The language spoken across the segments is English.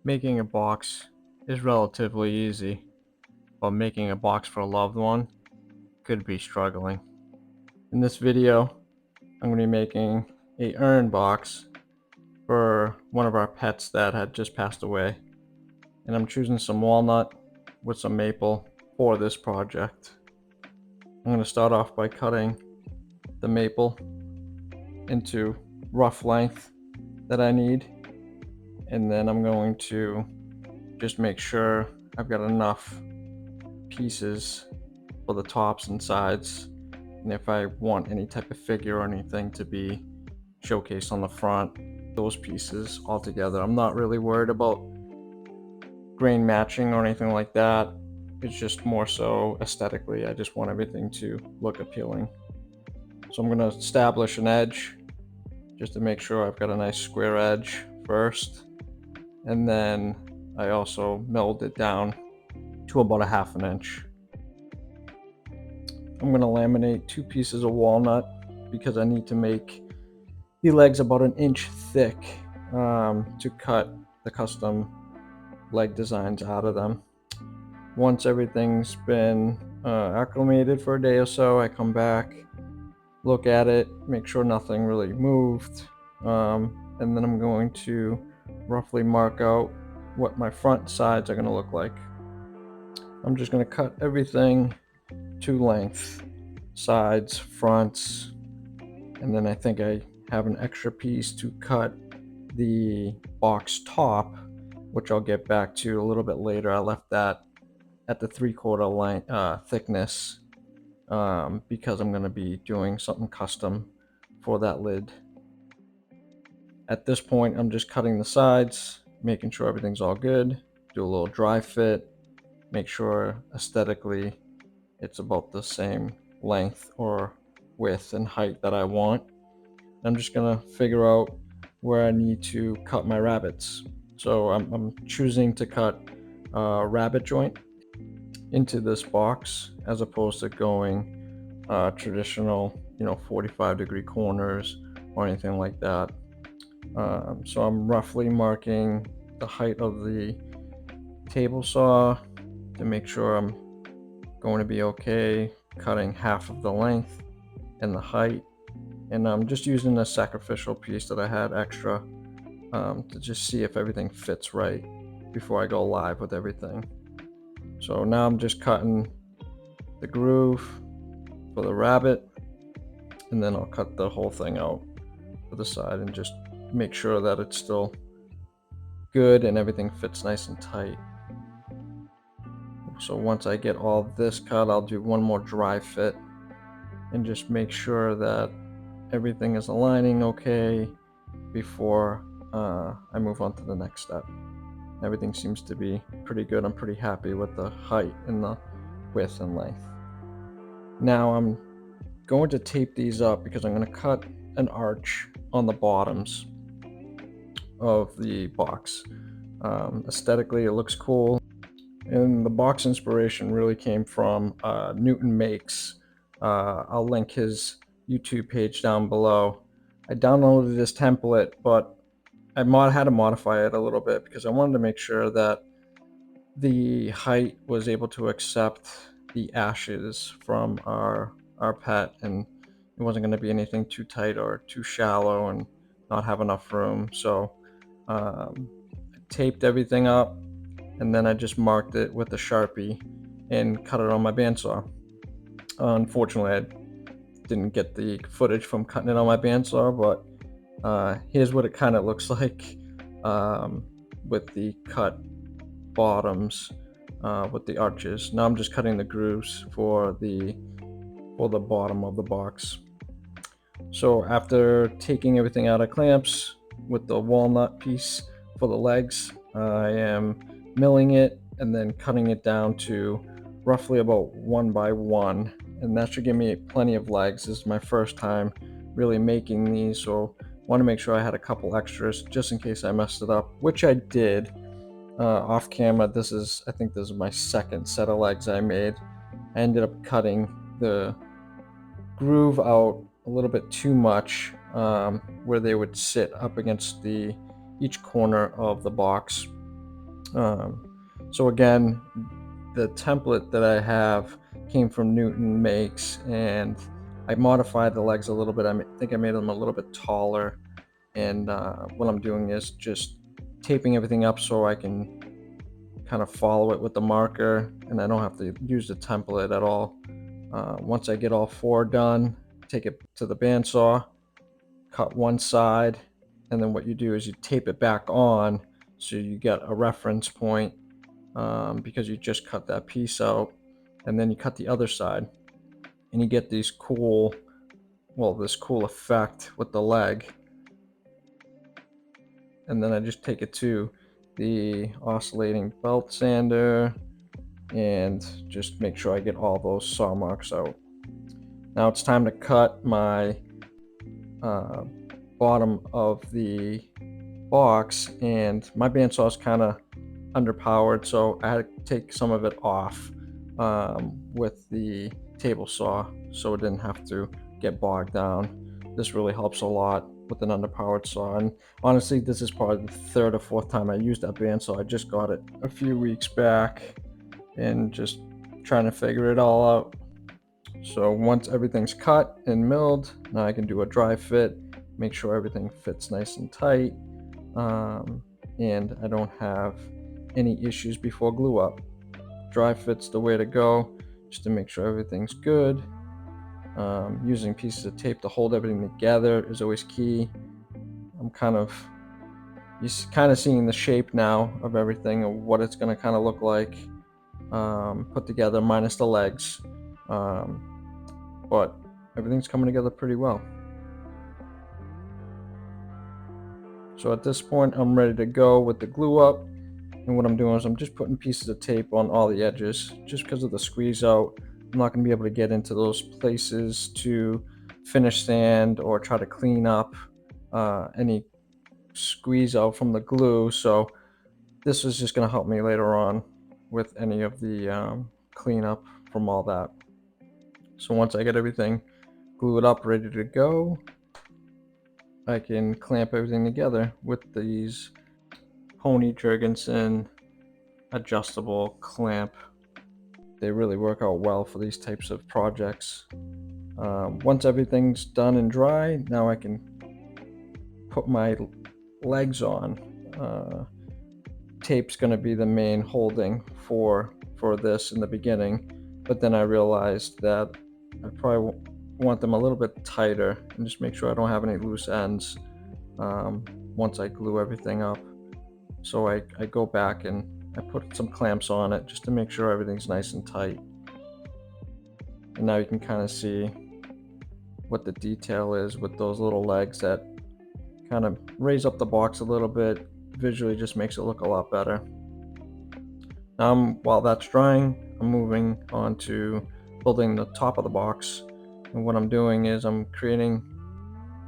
Making a box is relatively easy, but making a box for a loved one could be struggling. In this video, I'm going to be making a urn box for one of our pets that had just passed away. And I'm choosing some walnut with some maple for this project. I'm going to start off by cutting the maple into rough length that I need. And then I'm going to just make sure I've got enough pieces for the tops and sides, and if I want any type of figure or anything to be showcased on the front, those pieces all together. I'm not really worried about grain matching or anything like that. It's just more so aesthetically, I just want everything to look appealing. So I'm going to establish an edge just to make sure I've got a nice square edge first, and then I also milled it down to about 1/2 inch. I'm going to laminate 2 pieces of walnut because I need to make the legs about 1 inch thick to cut the custom leg designs out of them. Once everything's been acclimated for a day or so, I come back, look at it, make sure nothing really moved, and then I'm going to roughly mark out what my front sides are going to look like. I'm just going to cut everything to length, sides, fronts, and then I think I have an extra piece to cut the box top, which I'll get back to a little bit later. I left that at the 3/4 length thickness because I'm going to be doing something custom for that lid. At this point, I'm just cutting the sides, making sure everything's all good, do a little dry fit, make sure aesthetically it's about the same length or width and height that I want. I'm just gonna figure out where I need to cut my rabbets. So I'm choosing to cut a rabbet joint into this box as opposed to going traditional, 45-degree corners or anything like that. So I'm roughly marking the height of the table saw to make sure I'm going to be okay cutting half of the length and the height. And I'm just using a sacrificial piece that I had extra to just see if everything fits right before I go live with everything. So now I'm just cutting the groove for the rabbet, and then I'll cut the whole thing out to the side and just make sure that it's still good and everything fits nice and tight. So once I get all this cut, I'll do one more dry fit and just make sure that everything is aligning okay before I move on to the next step. Everything seems to be pretty good. I'm pretty happy with the height and the width and length. Now I'm going to tape these up because I'm going to cut an arch on the bottoms of the box. Aesthetically, it looks cool. And the box inspiration really came from Newton Makes. I'll link his YouTube page down below. I downloaded this template, but I had to modify it a little bit because I wanted to make sure that the height was able to accept the ashes from our pet, and it wasn't going to be anything too tight or too shallow and not have enough room. So I taped everything up, and then I just marked it with a Sharpie and cut it on my bandsaw. Unfortunately, I didn't get the footage from cutting it on my bandsaw, but here's what it kind of looks like with the cut bottoms with the arches. Now I'm just cutting the grooves for the bottom of the box. So after taking everything out of clamps with the walnut piece for the legs, I am milling it and then cutting it down to roughly about 1 by 1, and that should give me plenty of legs. This is my first time really making these, so I want to make sure I had a couple extras just in case I messed it up, which I did off camera. I think this is my second set of legs I made. I ended up cutting the groove out a little bit too much, where they would sit up against each corner of the box. So again, the template that I have came from Newton Makes, and I modified the legs a little bit. think I made them a little bit taller, and what I'm doing is just taping everything up so I can kind of follow it with the marker, and I don't have to use the template at all. Once I get all 4 done, take it to the bandsaw, cut one side, and then what you do is you tape it back on so you get a reference point, because you just cut that piece out, and then you cut the other side, and you get these cool, this cool effect with the leg. And then I just take it to the oscillating belt sander and just make sure I get all those saw marks out. Now it's time to cut my bottom of the box, and my bandsaw is kind of underpowered, so I had to take some of it off with the table saw so it didn't have to get bogged down. This really helps a lot with an underpowered saw, and honestly this is probably the 3rd or 4th time I used that bandsaw. I just got it a few weeks back and just trying to figure it all out. So once everything's cut and milled, now I can do a dry fit, make sure everything fits nice and tight, and I don't have any issues before glue up. Dry fit's the way to go, just to make sure everything's good. Using pieces of tape to hold everything together is always key. I'm kind of seeing the shape now of everything and what it's going to kind of look like put together, minus the legs, but everything's coming together pretty well. So at this point I'm ready to go with the glue up, and what I'm doing is I'm just putting pieces of tape on all the edges. Just because of the squeeze out, I'm not going to be able to get into those places to finish sand or try to clean up any squeeze out from the glue, so this is just going to help me later on with any of the cleanup from all that. So once I get everything glued up, ready to go, I can clamp everything together with these Pony Jurgensen adjustable clamp. They really work out well for these types of projects. Once everything's done and dry, now I can put my legs on. Tape's going to be the main holding for this in the beginning, but then I realized that I probably want them a little bit tighter and just make sure I don't have any loose ends once I glue everything up. So I go back and I put some clamps on it just to make sure everything's nice and tight. And now you can kind of see what the detail is with those little legs that kind of raise up the box a little bit. Visually just makes it look a lot better. While that's drying, I'm moving on to building the top of the box. And what I'm doing is I'm creating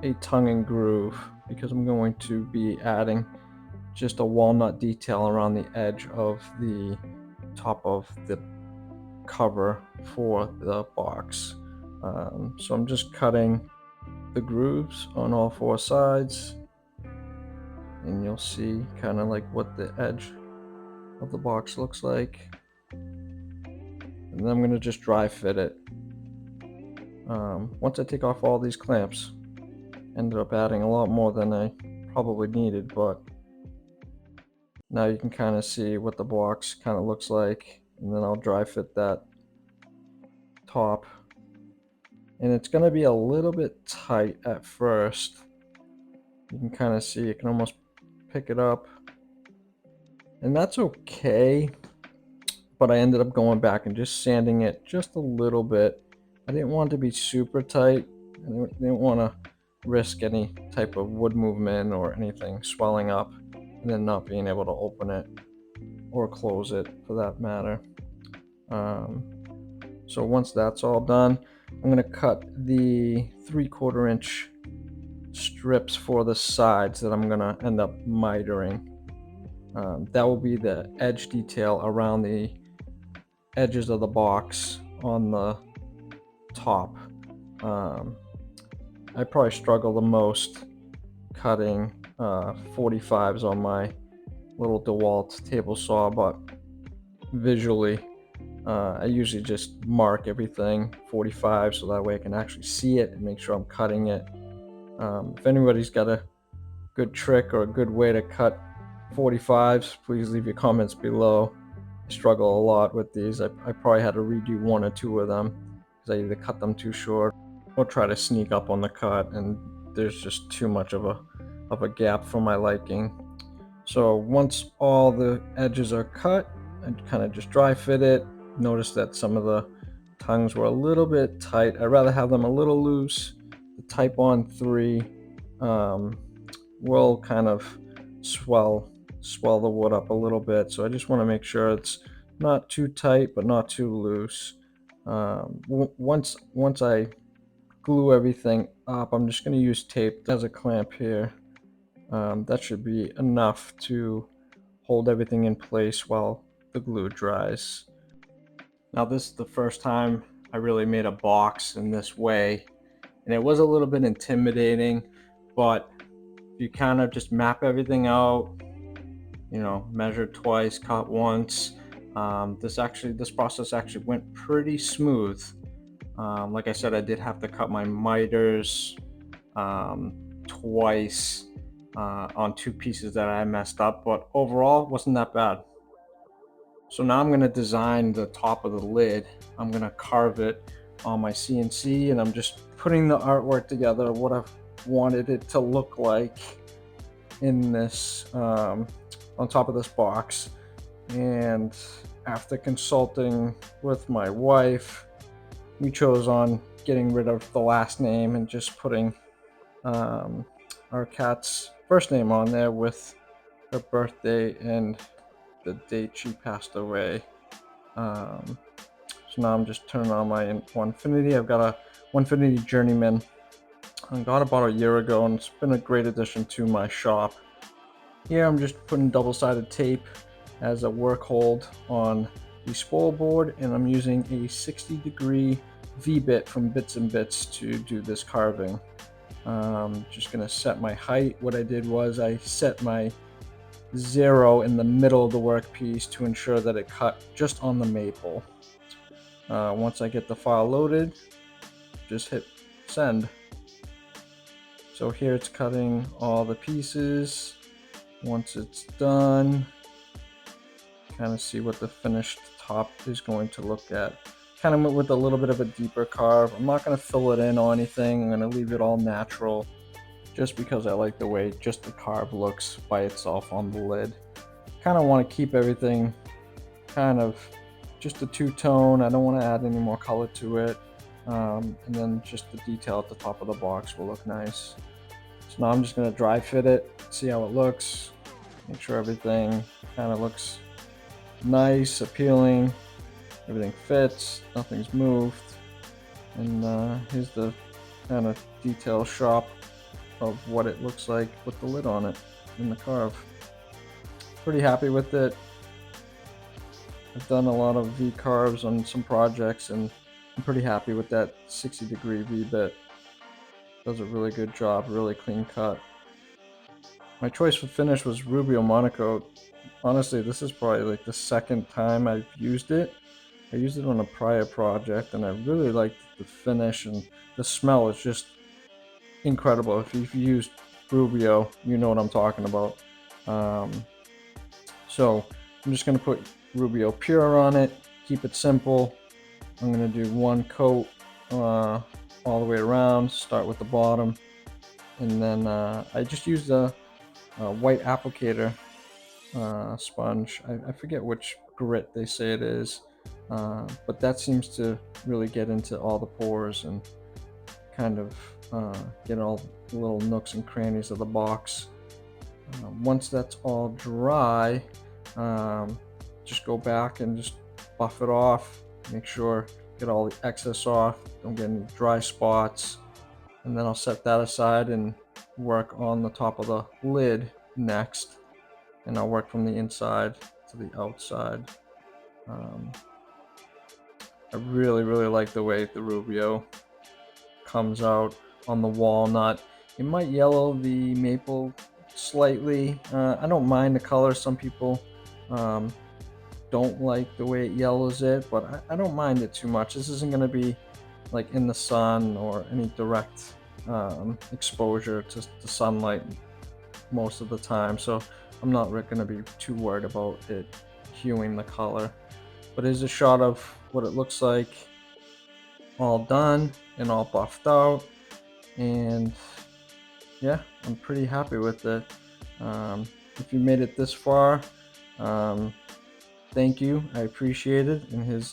a tongue and groove, because I'm going to be adding just a walnut detail around the edge of the top of the cover for the box. So I'm just cutting the grooves on all 4 sides, and you'll see kind of like what the edge of the box looks like. And then I'm going to just dry fit it. Once I take off all these clamps, ended up adding a lot more than I probably needed, but now you can kind of see what the box kind of looks like. And then I'll dry fit that top, and it's going to be a little bit tight at first. You can kind of see, you can almost pick it up, and that's okay, but I ended up going back and just sanding it just a little bit. I didn't want it to be super tight. I didn't want to risk any type of wood movement or anything swelling up and then not being able to open it or close it for that matter. So once that's all done, I'm going to cut the 3/4 inch strips for the sides that I'm going to end up mitering. That will be the edge detail around the edges of the box on the top. I probably struggle the most cutting 45s on my little DeWalt table saw, but visually I usually just mark everything 45 so that way I can actually see it and make sure I'm cutting it. If anybody's got a good trick or a good way to cut 45s, please leave your comments below. I struggle a lot with these. I probably had to redo one or two of them because I either cut them too short or try to sneak up on the cut, and there's just too much of a gap for my liking. So once all the edges are cut, I kind of just dry fit it. Notice that some of the tongues were a little bit tight. I'd rather have them a little loose. The Type on 3 will kind of swell the wood up a little bit, so I just want to make sure it's not too tight but not too loose. Once I glue everything up, I'm just going to use tape as a clamp here. That should be enough to hold everything in place while the glue dries. Now this is the first time I really made a box in this way, and it was a little bit intimidating, but if you kind of just map everything out, you know, measure twice, cut once, this process actually went pretty smooth. Like I said, I did have to cut my miters twice on two pieces that I messed up, but overall wasn't that bad. So now I'm going to design the top of the lid. I'm going to carve it on my CNC, and I'm just putting the artwork together, what I wanted it to look like in this on top of this box. And after consulting with my wife, we chose on getting rid of the last name and just putting our cat's first name on there with her birthday and the date she passed away. So now I'm just turning on my Onefinity. I've got a Onefinity Journeyman. I got about a year ago, and it's been a great addition to my shop. Here I'm just putting double-sided tape as a work hold on the spoil board, and I'm using a 60-degree V-bit from Bits and Bits to do this carving. Just gonna set my height. What I did was I set my 0 in the middle of the workpiece to ensure that it cut just on the maple. Once I get the file loaded, just hit send. So here it's cutting all the pieces. Once it's done, kind of see what the finished top is going to look at. Kind of with a little bit of a deeper carve. I'm not going to fill it in or anything. I'm going to leave it all natural, just because I like the way just the carve looks by itself on the lid. Kind of want to keep everything kind of just a two-tone. I don't want to add any more color to it. And then just the detail at the top of the box will look nice. So now I'm just going to dry fit it, see how it looks, make sure everything kind of looks nice, appealing, everything fits, nothing's moved. And here's the kind of detail shot of what it looks like with the lid on it in the carve. Pretty happy with it. I've done a lot of V carves on some projects, and I'm pretty happy with that 60-degree V-bit. Does a really good job, really clean cut. My choice for finish was Rubio Monocoat. Honestly, this is probably like the second time I've used it. I used it on a prior project, and I really liked the finish, and the smell is just incredible. If you've used Rubio, you know what I'm talking about. So I'm just going to put Rubio Pure on it, keep it simple. I'm going to do one coat all the way around, start with the bottom, and then I just used a white applicator sponge. I forget which grit they say it is, but that seems to really get into all the pores and kind of get all the little nooks and crannies of the box. Once that's all dry, just go back and just buff it off, make sure get all the excess off, don't get any dry spots, and then I'll set that aside and work on the top of the lid next, and I'll work from the inside to the outside. I really like the way the Rubio comes out on the walnut. It might yellow the maple slightly. I don't mind the color. Some people don't like the way it yellows it, but I don't mind it too much. This isn't going to be like in the sun or any direct exposure to sunlight most of the time, so I'm not going to be too worried about it hueing the color. But here's a shot of what it looks like all done and all buffed out, and yeah, I'm pretty happy with it. If you made it this far, um, thank you, I appreciate it. And his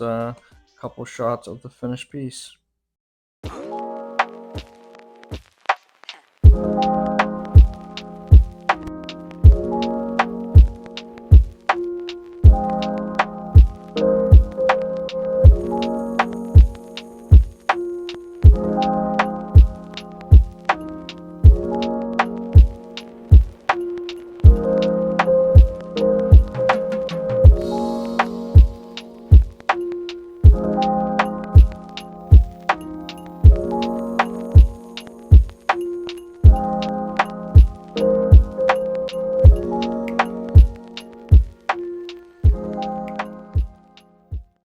couple shots of the finished piece.